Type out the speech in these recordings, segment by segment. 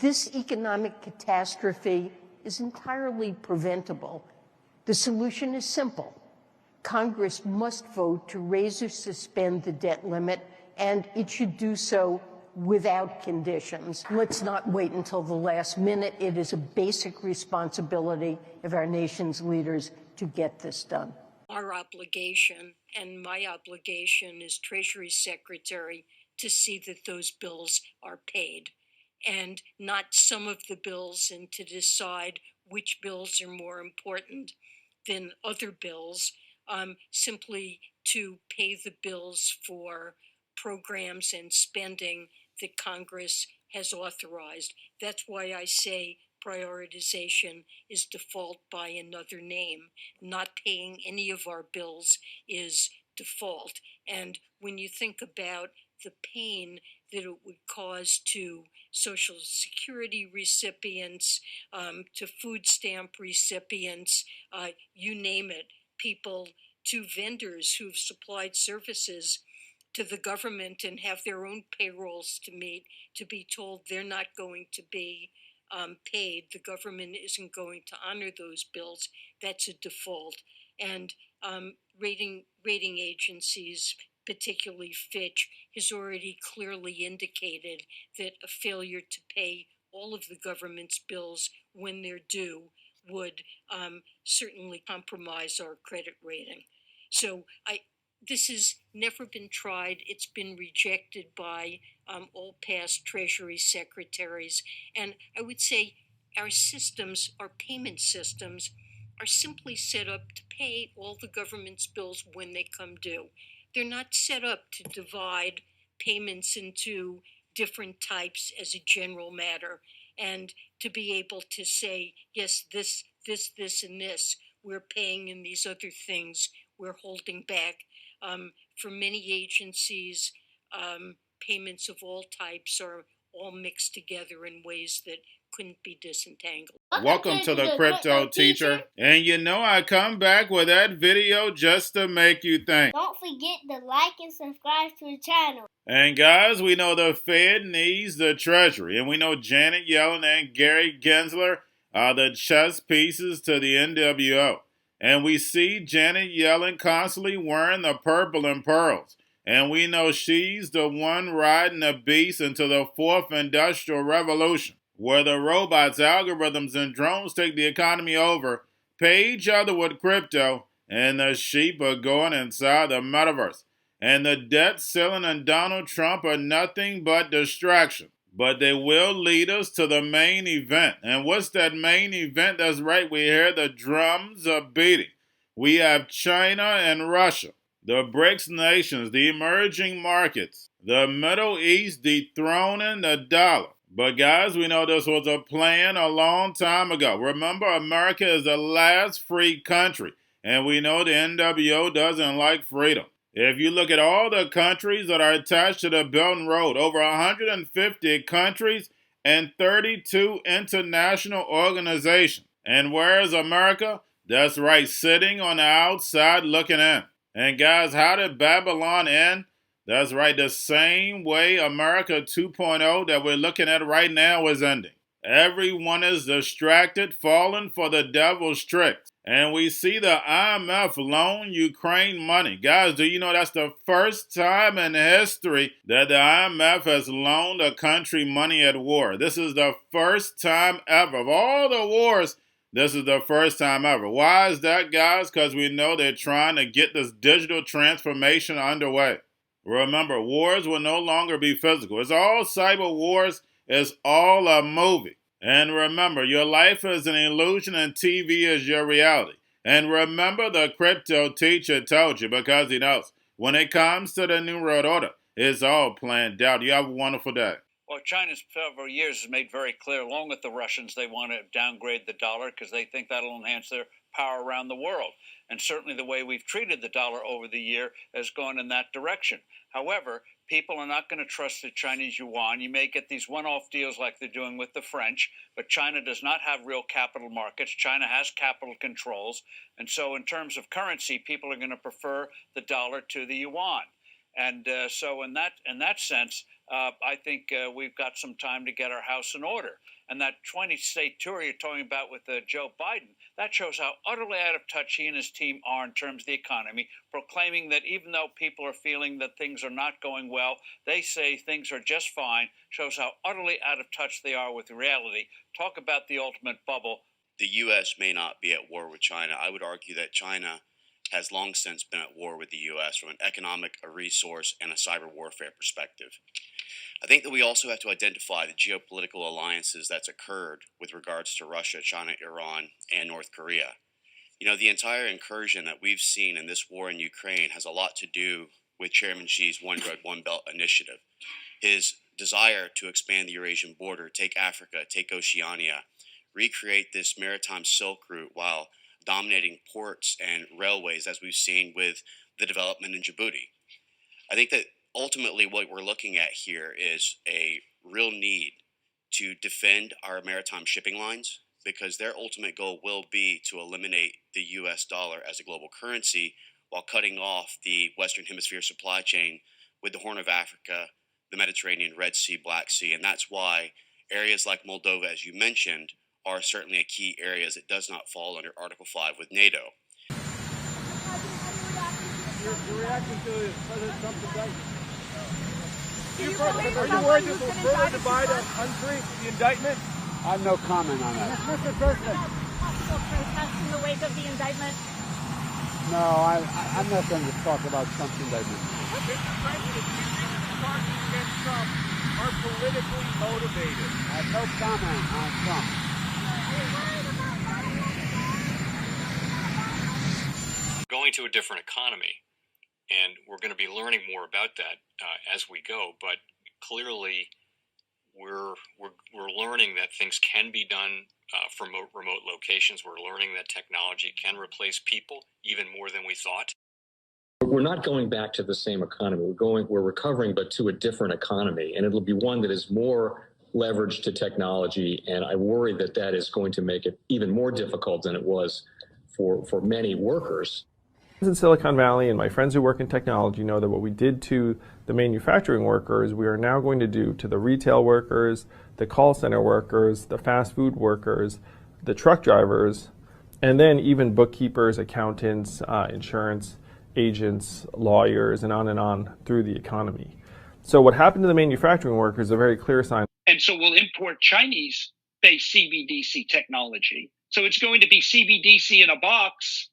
This economic catastrophe is entirely preventable. The solution is simple. Congress must vote to raise or suspend the debt limit, and it should do so without conditions. Let's not wait until the last minute. It is a basic responsibility of our nation's leaders to get this done. Our obligation, and my obligation as Treasury Secretary, to see that those bills are paid, and not some of the bills, and to decide which bills are more important than other bills, simply to pay the bills for programs and spending that Congress has authorized. That's why I say prioritization is default by another name. Not paying any of our bills is default. And when you think about the pain that it would cause to Social Security recipients, to food stamp recipients, you name it, people, to vendors who've supplied services to the government and have their own payrolls to meet, to be told they're not going to be paid, the government isn't going to honor those bills, that's a default. And rating agencies, particularly Fitch, has already clearly indicated that a failure to pay all of the government's bills when they're due would certainly compromise our credit rating. So this has never been tried. It's been rejected by all past Treasury secretaries. And I would say our systems, our payment systems, are simply set up to pay all the government's bills when they come due. They're not set up to divide payments into different types as a general matter, and to be able to say, yes, this, and this, we're paying, and these other things we're holding back. For many agencies, payments of all types are all mixed together in ways that couldn't be disentangled. Welcome to the Crypto Teacher. And you know I come back with that video just to make you think. Don't forget to like and subscribe to the channel. And guys, we know the Fed needs the Treasury. And we know Janet Yellen and Gary Gensler are the chess pieces to the NWO. And we see Janet Yellen constantly wearing the purple and pearls. And we know she's the one riding the beast into the fourth industrial revolution, where the robots, algorithms, and drones take the economy over, pay each other with crypto, and the sheep are going inside the metaverse. And the debt ceiling and Donald Trump are nothing but distraction. But they will lead us to the main event. And what's that main event? That's right, we hear the drums are beating. We have China and Russia, the BRICS nations, the emerging markets, the Middle East dethroning the dollar. But guys, we know this was a plan a long time ago. Remember, America is the last free country, and we know the NWO doesn't like freedom. If you look at all the countries that are attached to the Belt and Road, over 150 countries and 32 international organizations. And where is America? That's right, sitting on the outside looking in. And guys, how did Babylon end? That's right, the same way America 2.0 that we're looking at right now is ending. Everyone is distracted, falling for the devil's tricks. And we see the IMF loan Ukraine money. Guys, do you know that's the first time in history that the IMF has loaned a country money at war? This is the first time ever. Of all the wars, this is the first time ever. Why is that, guys? Because we know they're trying to get this digital transformation underway. Remember, wars will no longer be physical. It's all cyber wars. It's all a movie. And remember, your life is an illusion and TV is your reality. And remember, the Crypto Teacher told you, because he knows. When it comes to the New World Order, it's all planned out. You have a wonderful day. Well, China, for several years, has made very clear, along with the Russians, they want to downgrade the dollar because they think that'll enhance their power around the world. And certainly the way we've treated the dollar over the year has gone in that direction. However, people are not going to trust the Chinese yuan. You may get these one-off deals like they're doing with the French, but China does not have real capital markets. China has capital controls. And so in terms of currency, people are going to prefer the dollar to the yuan. And so in that sense, I think we've got some time to get our house in order. And that 20-state tour you're talking about with Joe Biden, that shows how utterly out of touch he and his team are in terms of the economy, proclaiming that even though people are feeling that things are not going well, they say things are just fine, shows how utterly out of touch they are with reality. Talk about the ultimate bubble. The U.S. may not be at war with China. I would argue that China has long since been at war with the U.S. from an economic, a resource, and a cyber warfare perspective. I think that we also have to identify the geopolitical alliances that's occurred with regards to Russia, China, Iran, and North Korea. You know, the entire incursion that we've seen in this war in Ukraine has a lot to do with Chairman Xi's One Road, One Belt initiative. His desire to expand the Eurasian border, take Africa, take Oceania, recreate this maritime Silk Route while dominating ports and railways, as we've seen with the development in Djibouti. I think that ultimately what we're looking at here is a real need to defend our maritime shipping lines, because their ultimate goal will be to eliminate the US dollar as a global currency while cutting off the Western Hemisphere supply chain with the Horn of Africa, the Mediterranean, Red Sea, Black Sea. And that's why areas like Moldova, as you mentioned, are certainly a key area, as it does not fall under Article 5 with NATO. You're reacting to President Trump's indictment. Are you worried this will further divide our country, the indictment? I have no comment on that. Mr. President. Possible protests in the wake of the indictment? No, I'm not going to talk about Trump's indictment. Mr. President, charges against Trump are politically motivated. I have no comment on Trump. Going to a different economy, and we're going to be learning more about that as we go. But clearly, we're learning that things can be done from remote locations. We're learning that technology can replace people even more than we thought. We're not going back to the same economy. We're recovering, but to a different economy, and it'll be one that is more leveraged to technology. And I worry that that is going to make it even more difficult than it was for many workers. In Silicon Valley, and my friends who work in technology know that what we did to the manufacturing workers, we are now going to do to the retail workers, the call center workers, the fast food workers, the truck drivers, and then even bookkeepers, accountants, insurance agents, lawyers, and on through the economy. So what happened to the manufacturing workers is a very clear sign. And so we'll import Chinese-based CBDC technology. So it's going to be CBDC in a box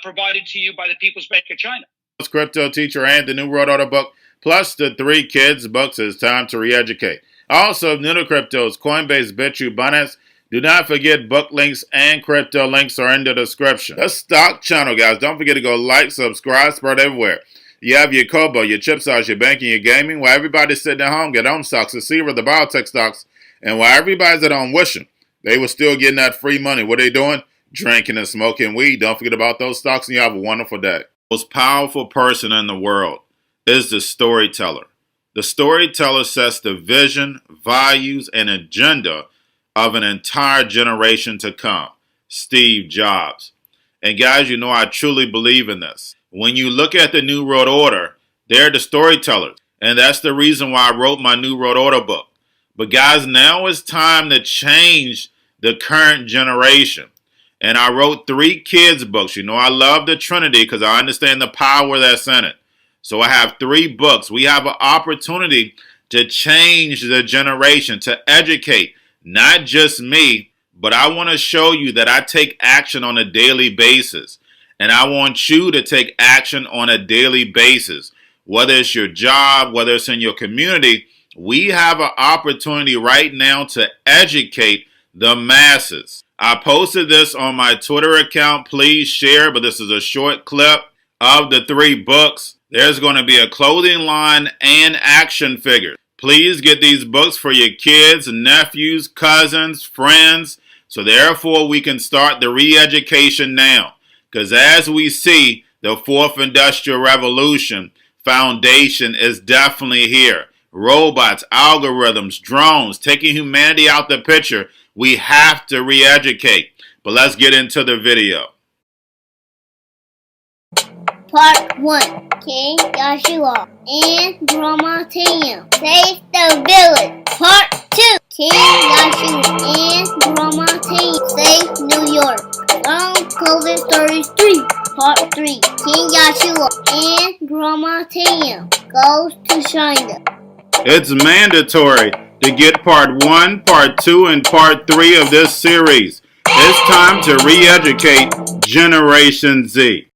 provided to you by the People's Bank of China. It's Cryptoteacher and the New World Order book, plus the 3 kids books. It's time to re-educate. Also, new to cryptos, Coinbase, Bitrue, Binance. Do not forget book links and crypto links are in the description. The stock channel, guys. Don't forget to go like, subscribe, spread everywhere. You have your Kobo, your chip stocks, your banking, your gaming. While everybody's sitting at home, get home stocks, the Seaver, the biotech stocks. And while everybody's at home wishing they were still getting that free money, what are they doing? Drinking and smoking weed. Don't forget about those stocks, and you have a wonderful day. The most powerful person in the world is the storyteller. The storyteller sets the vision, values, and agenda of an entire generation to come. Steve Jobs. And guys, you know I truly believe in this. When you look at the New World Order, they're the storytellers. And that's the reason why I wrote my New World Order book. But guys, now it's time to change the current generation. And I wrote 3 kids books. You know I love the Trinity because I understand the power that's in it. So I have 3 books. We have an opportunity to change the generation, to educate, not just me, but I want to show you that I take action on a daily basis. And I want you to take action on a daily basis. Whether it's your job, whether it's in your community, we have an opportunity right now to educate the masses. I posted this on my Twitter account. Please share, but this is a short clip of the 3 books. There's going to be a clothing line and action figures. Please get these books for your kids, nephews, cousins, friends, so therefore we can start the re-education now. Because as we see, the 4th Industrial Revolution foundation is definitely here. Robots, algorithms, drones, taking humanity out the picture. We have to re-educate. But let's get into the video. Part 1. King Joshua and Grandma Tam save the village. Part 2. King Joshua and Grandma Tam save New York from COVID Stories 3. Part 3. King Joshua and Grandma Tam goes to China. It's mandatory to get part 1, part 2, and part 3 of this series. It's time to re-educate Generation Z.